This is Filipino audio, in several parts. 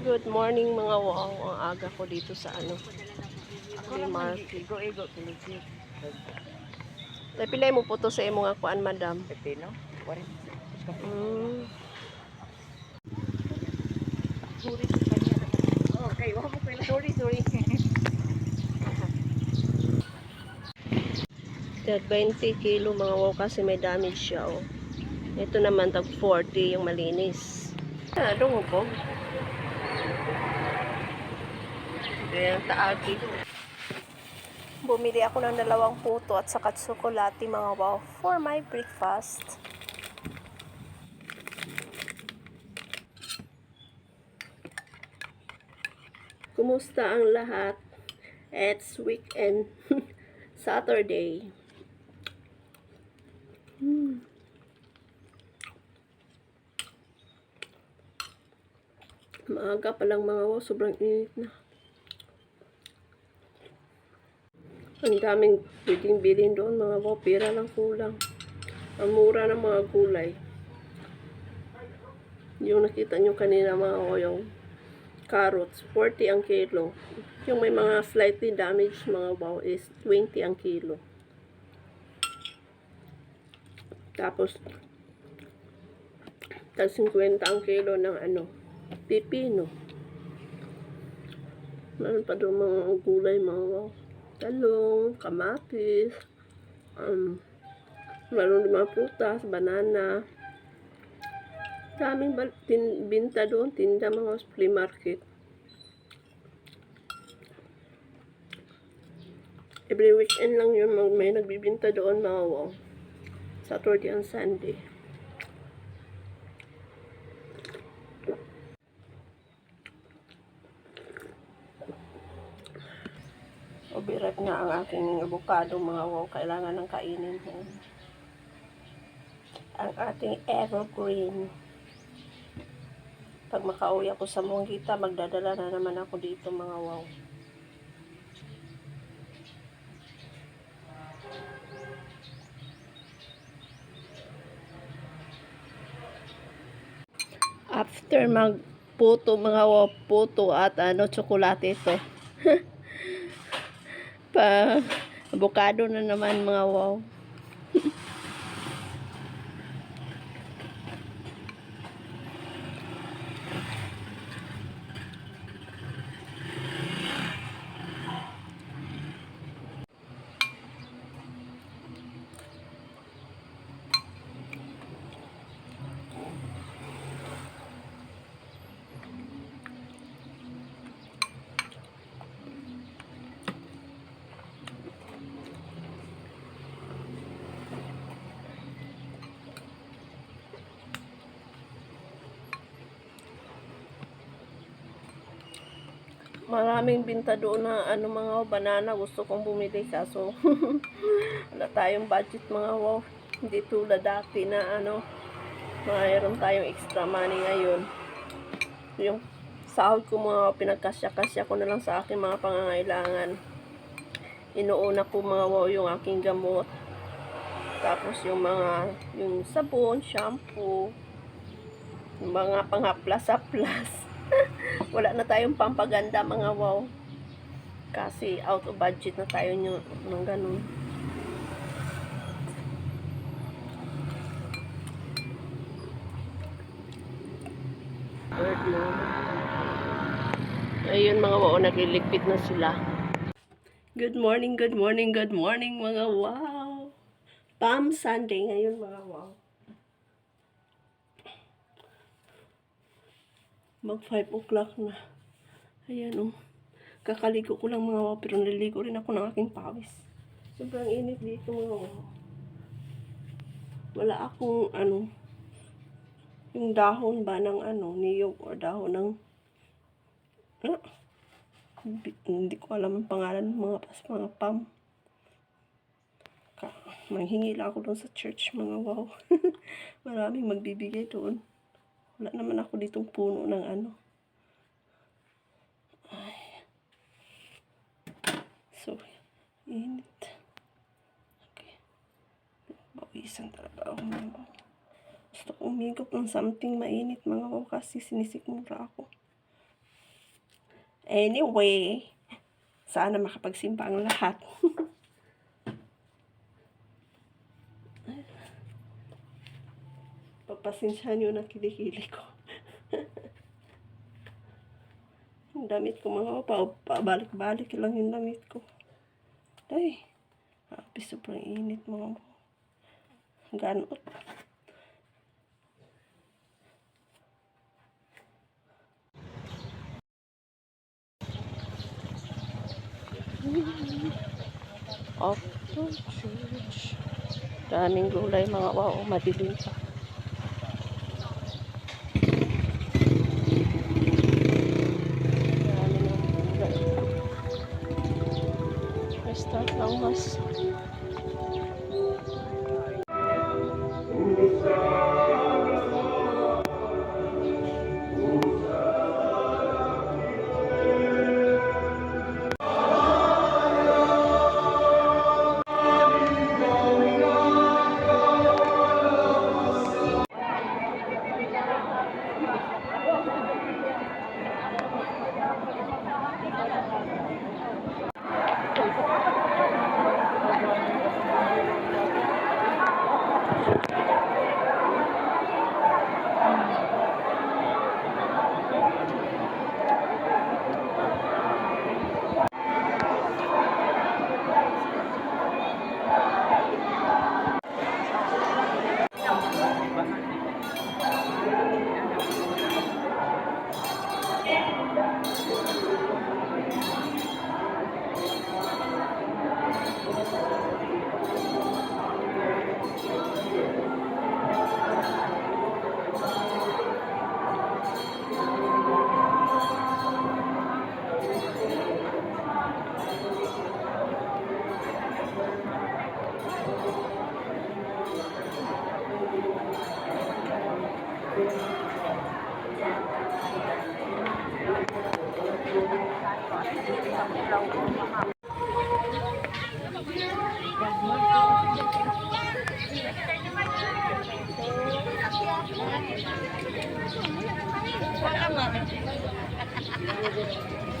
Good morning mga wow. Ang aga ko dito sa Free market. Igo-igo kiligid. Tay pilay mo puto sa imo nga kuan madam. Pepino? 40. Suri sa kanya. Oh, kay wa mo pala. Sorry. Tag 20 kilo mga wow kasi may damage siya oh. Ito naman tag 40 yung malinis. Dong po. Ayan, taagi. Bumili ako ng 2 puto at saka tsokolate mga wow for my breakfast. Kumusta ang lahat? It's weekend. Saturday. Maaga pa lang mga wow, sobrang init na. Ang daming pwedeng bilhin doon mga wow, pera lang kulang. Ang mura ng mga gulay. Yung nakita nyo kanina mga wow, yung carrots, 40 ang kilo. Yung may mga slightly damaged mga wow is 20 ang kilo. Tapos, tag 50 ang kilo ng pipino. Meron pa doon mga gulay mga wow. Talong, kamatis, meron din mga prutas, banana. Daming binta doon, tinda mga flea market. Every weekend lang yun, may nagbibinta doon mga wow. Saturday and Sunday. Ubirap nga ang aking avocado mga wow, kailangan ng kainin yan. Ang ating evergreen. Pag makauwi ako sa Monggita, magdadala na naman ako dito mga wow. After magputo mga wow, puto at tsokolate ito. Pa avocado na naman mga wow. Maraming binta doon na mga banana, gusto kong bumili kaso wala tayong budget mga wow. Hindi tulad dati na mayroon tayong extra money ngayon. Yung sahod ko mga pinagkasya-kasya ko na lang sa aking mga pangangailangan. Inuuna ko mga wow yung aking gamot. Tapos yung sabon, shampoo, yung mga panghaplas-haplas. Wala na tayong pampaganda mga wow. Kasi out of budget na tayo ng ganun. Ayun mga wow, nagliligpit na sila. Good morning mga wow. Palm Sunday ngayon mga wow. Mag 5 o'clock na. Ayan kakaligo ko lang mga wow, pero naliligo rin ako ng aking pawis. Sobrang init dito mga wow. Wala akong yung dahon ba ng niyog o dahon ng hindi ko alam ang pangalan ng mga palm. Manghingi lang ako doon sa church mga wow. Maraming magbibigay doon. Wala naman ako ditong puno ng Ay. So, init. Okay. Bawisan talaga ako mga wow. Gusto ko umigop ng something mainit mga wow kasi sinisikmura ako. Anyway, sana makapagsimba ang lahat. Papasensyahan nyo na kilikili ko. Yung damit ko mga pabalik-balik lang yung damit ko. Ay, sobrang init mga ganot. Off to church. Daming gulay mga wow, madilim pa. Daming gulay. Restart lang mas.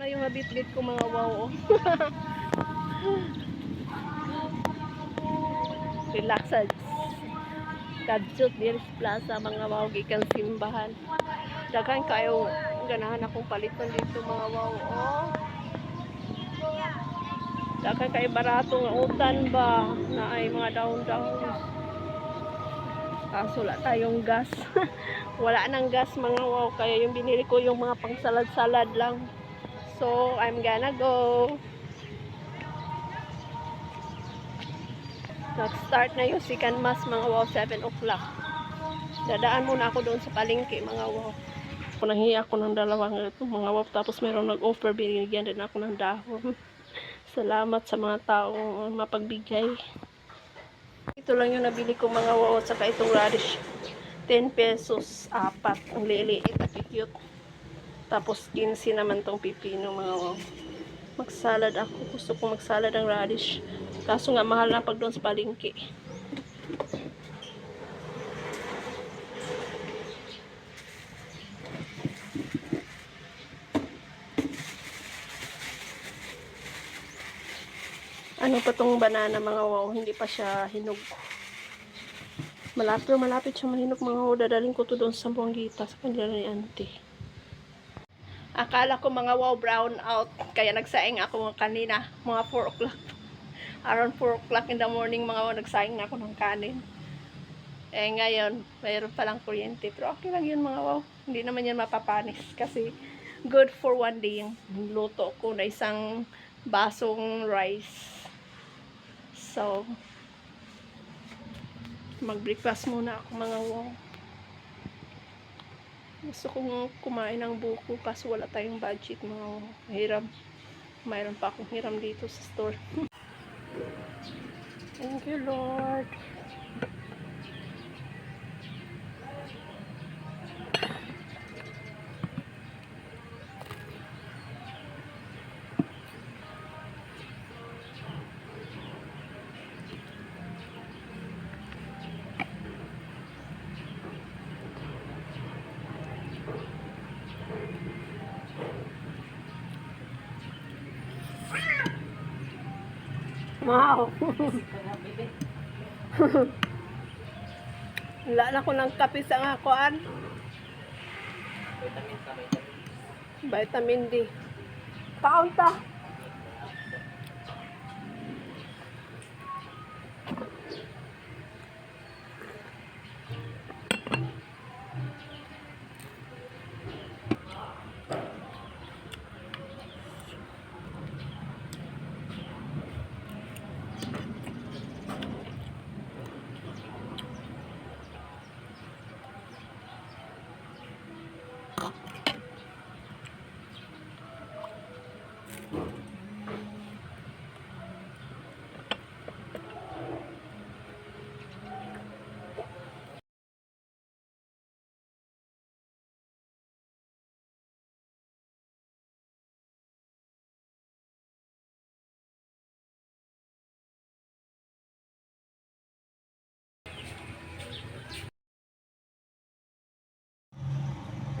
Na yung habit-bit ko mga wow. Relaxed. Kadsot Diris Plaza mga wow gikan simbahan. Daghan kayo ganahan akong paliton dito mga wow. Oh. Daghan kayo barato nga utan ba na ay mga daon-daon. Kaso wala tayong gas. Wala nang gas mga wow. Kaya yung binili ko yung mga pang salad-salad lang. So, I'm gonna go. Nag-start na yung second mass mga wow, 7 o'clock. Dadaan muna ako doon sa palengke mga wow. Nanghiya ako ng dalawang ito mga wow. Tapos meron nag-offer, binigyan din ako ng dahon. Salamat sa mga taong mapagbigay. Ito lang yung nabili ko mga wow. Saka itong radish. 10 pesos, 4. Ang liliit at cute. Tapos 15 naman tong pipino mga wow. Magsalad ako. Gusto kong magsalad ang radish. Kaso nga mahal na pag doon sa palengke. Ano pa tong banana mga wow. Hindi pa siya hinog. Malapit siya mahinog mga wow. Dadaling ko to doon sa Buanggita sa kanila ni auntie. Akala ko mga wow brown out. Kaya nagsaing ako kanina. Mga 4 o'clock. Around 4 o'clock in the morning mga wow. Nagsaing na ako ng kanin. Eh ngayon, mayroon palang kuryente. Pero okay lang yun mga wow. Hindi naman yan mapapanis. Kasi good for one day yung luto ko na isang basong rice. So, mag-breakfast muna ako mga wow. Gusto kong kumain ng buko kaso wala tayong budget mga wow. Hiram. Mayroon pa akong hiram dito sa store. Thank you Lord. Wow. Wala na ko ng kape sa nga kuan. Vitamin D. Kaunta.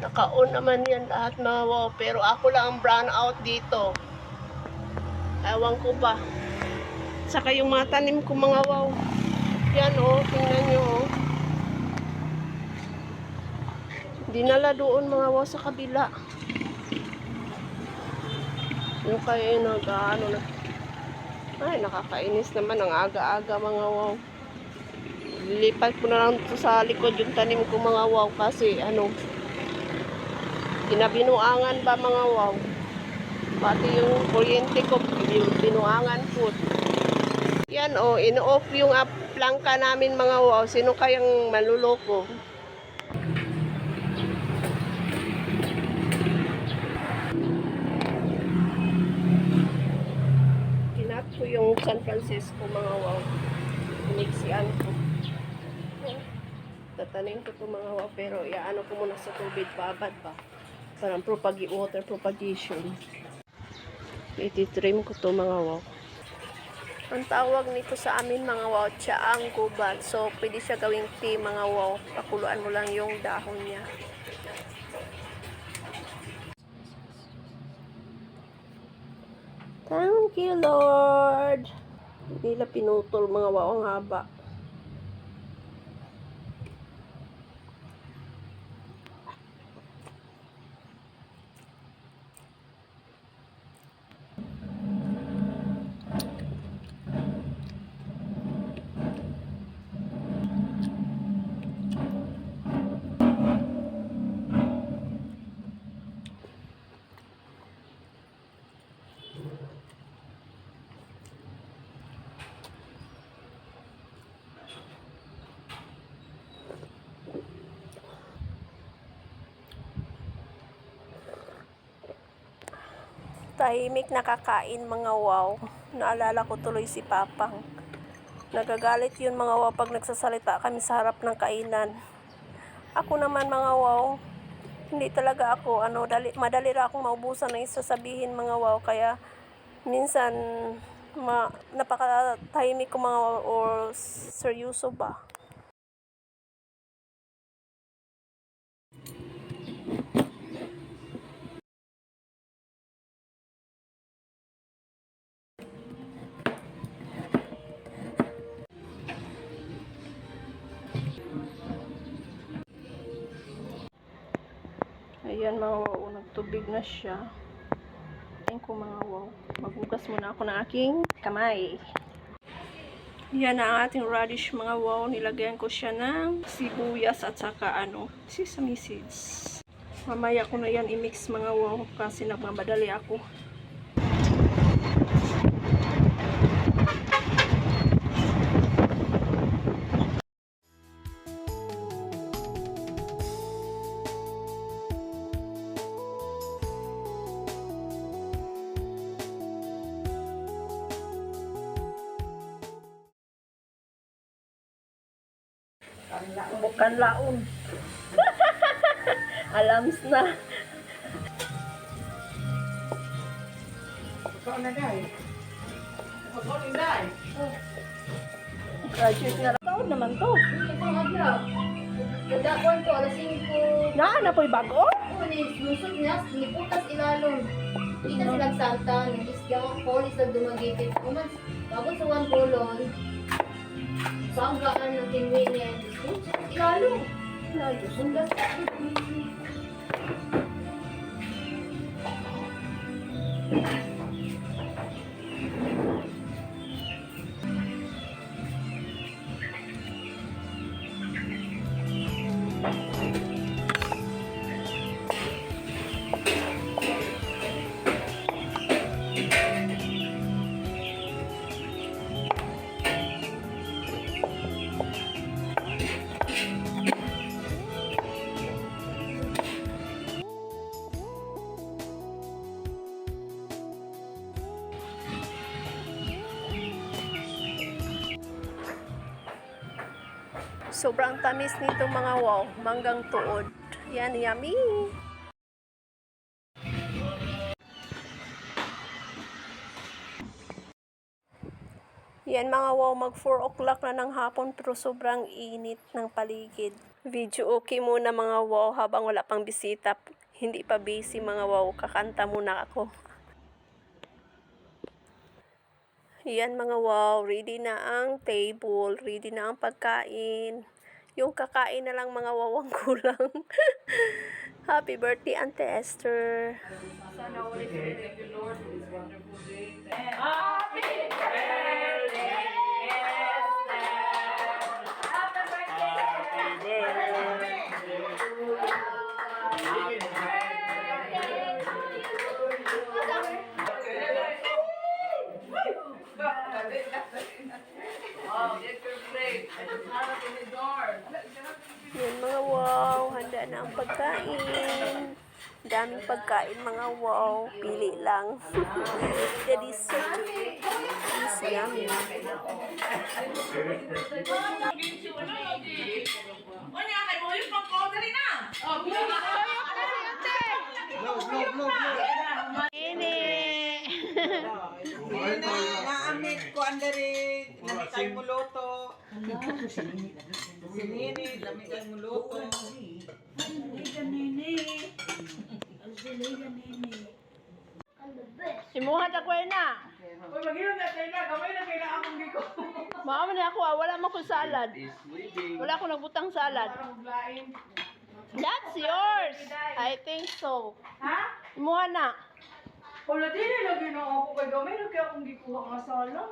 Naka-on naman yan lahat mga wow. Pero ako lang ang brown out dito. Ewan ko ba. Saka yung mga tanim ko mga wow. Yan oh, tingnan nyo oh. Dinala doon mga wow sa kabila. Yung kayo nag-ano na. Ay, nakakainis naman ang aga-aga mga wow. Lilipat ko na lang ito sa likod yung tanim ko mga wow. Kasi ano, binabinuangan ba mga wow. Pati yung kuryente ko, binuangan po. Yan o, in-off yung plangka namin mga wow. Sino kayang maluloko? Kinat ko yung San Francisco mga wow. Iniksian ko. Tatanim ko ito mga wow. Pero iaano ko muna sa tubig, babad ba? Parang water propagation. Ititrim ko to mga wow. Ang tawag nito sa amin mga wow, tsaang gubat. So, pwede siya gawing tea mga wow. Pakuluan mo lang yung dahon niya. Thank you, Lord. Hindi nila pinutol mga wow, ang haba. Tahimik nakakain mga wow. Naalala ko tuloy si Papang. Nagagalit yun mga wow pag nagsasalita kami sa harap ng kainan. Ako naman mga wow, hindi talaga ako, madali ra akong maubusan ng sasabihin mga wow. Kaya minsan, napakatahimik ko mga wow or seryoso ba. Ayan mga wow, nagtubig na siya. Ayan ko mga wow. Maghugas muna ako ng aking kamay. Yan na ang ating radish mga wow. Nilagyan ko siya ng sibuyas at saka sesame seeds. Mamaya ko na yan i-mix mga wow kasi nagmamadali ako. Bukan laon. Alams na. Graduate na taon naman to. Nagdakon ko, alas 5. Na po'y bago? Lusot niya, niputas ilalong. Kita silang santa, isgang, polis lang dumagipit. Umans, Tapos sa one pulon, sanggaan ng kinwinin. Lalo. Lalo. Sundas. Sobrang tamis nito mga wow. Manggang tuod. Yan, yummy! Yan mga wow, mag 4 o'clock na ng hapon pero sobrang init ng paligid. Video okay muna mga wow habang wala pang bisita. Hindi pa busy mga wow, kakanta muna ako. Yan mga wow, ready na ang table, ready na ang pagkain. Yung kakain na lang mga wow ang kulang. Happy birthday, Auntie Esther. Sana ulit thank you Lord for this wonderful day. Yan mga wow, handa na ang pagkain. Daming pagkain mga wow, pili lang. The dessert is yummy. Naamit ko andari lamitan mo loto. Sinini, lamitan mo loto. Simuhat ako na. Uy, magino na tayo na. Kamay na kailangan akong giko. Maama na ako, wala mo ko salad. Wala ko nagbutang salad. Para maglain. That's yours. I think so. Ha? Simuha na. Wala din eh, lagi na ako kay gamay na kaya akong gikuha nga sala.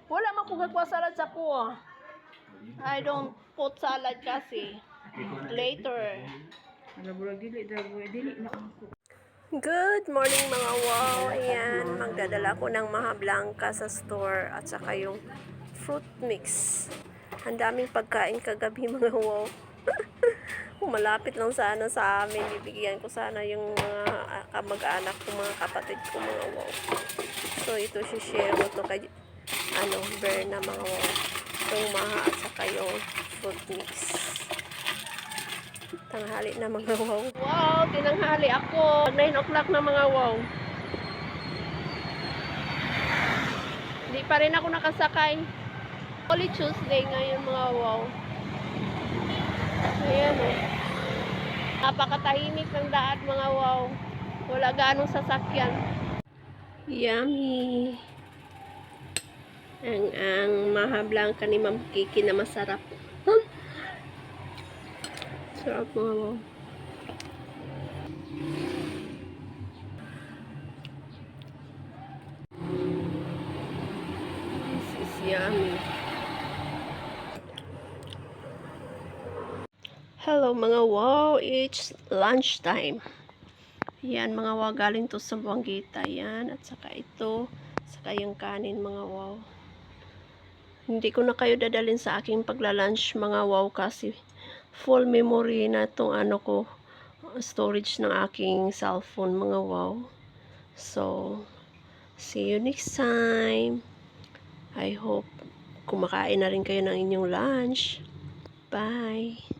Wala man ko gagwa salad sa kuha. I don't put salad kasi. Later. Ano bro, dili na ako. Good morning mga wow. Ayan, magdadala ko ng Maha Blanca sa store at saka yung fruit mix. Ang daming pagkain kagabi mga wow. Kung malapit lang sana sa amin, bibigyan ko sana yung mga kamag-anak ko, mga kapatid ko mga wow. So ito share ko to kay Berna mga wow. Itong Maha at saka yung fruit mix. Tanghali na mga wow. Wow, tinanghali ako. 9 o'clock na mga wow. Hindi pa rin ako nakasakay. Holy Tuesday ngayon mga wow. Ayan o. Napakatahimik ng daan mga wow. Wala ganong sasakyan. Yummy. Ang Maha Blanca ni Ma'am Kiki na masarap. Sarap mga wow. This is yummy. Hello mga wow, it's lunchtime. Yan mga wow, galing to sa Buanggita. Yan, at saka ito, saka yung kanin mga wow. Hindi ko na kayo dadalhin sa aking pagla-lunch mga wow kasi full memory na itong storage ng aking cellphone mga wow. So, see you next time. I hope kumakain na rin kayo ng inyong lunch. Bye!